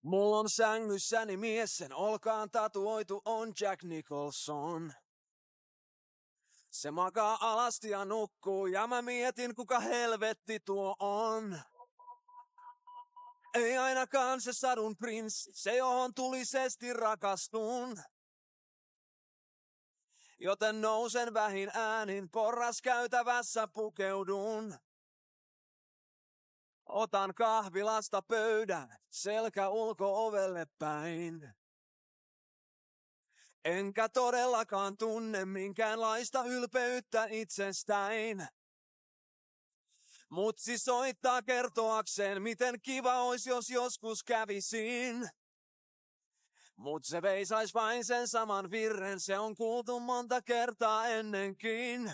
Mulla on sängyssäni mies, sen olkaan tatuoitu on Jack Nicholson. Se makaa alasti ja nukkuu ja mä mietin kuka helvetti tuo on. Ei ainakaan se sadun prinssi, se johon tulisesti rakastun. Joten nousen vähin äänin, porraskäytävässä pukeudun. Otan kahvilasta pöydän, selkä ulko-ovelle päin. Enkä todellakaan tunne minkäänlaista ylpeyttä itsestäin. Mutsi soittaa kertoakseen, miten kiva ois jos joskus kävisin. Mut se veisais vain sen saman virren, se on kuultu monta kertaa ennenkin.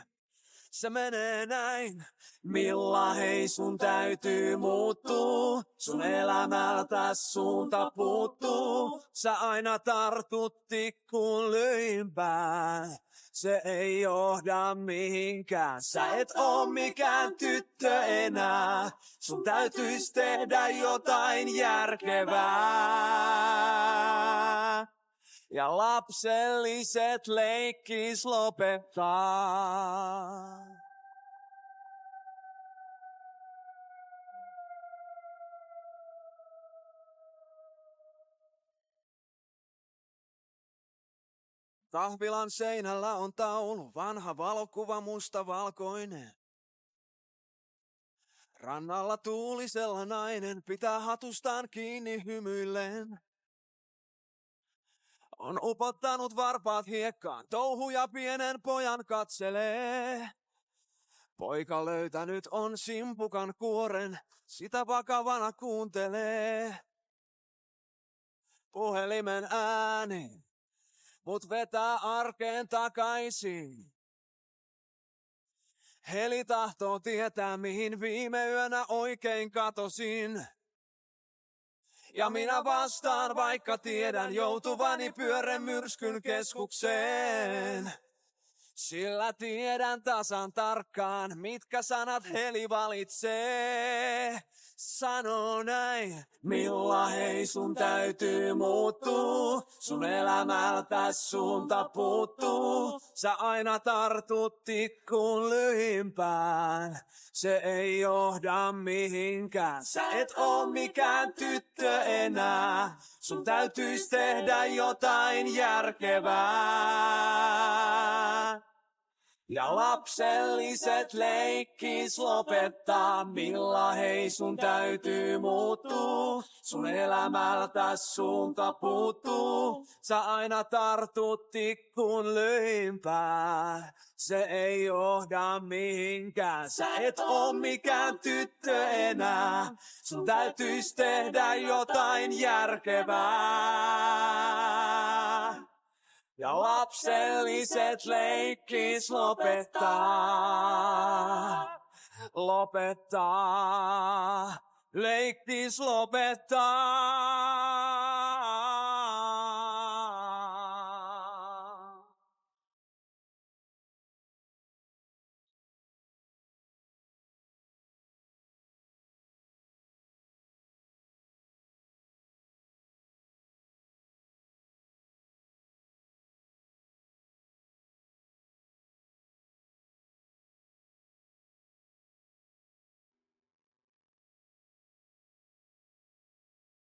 Se menee näin. Milla hei sun täytyy muuttuu, sun elämältä suunta puuttuu. Sä aina tartut tikkuun lyhimpään, se ei johda mihinkään. Sä et oo mikään tyttö enää, sun täytyis tehdä jotain järkevää. Ja lapselliset leikkis lopettaa. Kahvilan seinällä on taulu, vanha valokuva mustavalkoinen. Rannalla tuulisella nainen pitää hatustaan kiinni hymyillen. On upottanut varpaat hiekkaan, touhuja pienen pojan katselee. Poika löytänyt on simpukan kuoren, sitä vakavana kuuntelee. Puhelimen ääni, mut vetää arkeen takaisin. Heli tahtoo tietää, mihin viime yönä oikein katosin. Ja minä vastaan, vaikka tiedän joutuvani pyörremyrskyn keskukseen. Sillä tiedän tasan tarkkaan, mitkä sanat Heli valitsee. Sano näin, Milla hei sun täytyy muuttuu, sun elämältä suunta puuttuu. Sä aina tartut tikkuun lyhimpään, se ei johda mihinkään. Sä et oo mikään tyttö enää, sun täytyis tehdä jotain järkevää. Ja lapselliset leikkis lopettaa, Milla hei sun täytyy muuttuu. Sun elämältä suunta puuttuu, sä aina tartut tikkuun lyhimpään. Se ei johda mihinkään, sä et oo mikään tyttö enää. Sun täytyis tehdä jotain järkevää. Ja lapselliset leikkis lopettaa. Lopettaa. Leikkis lopettaa.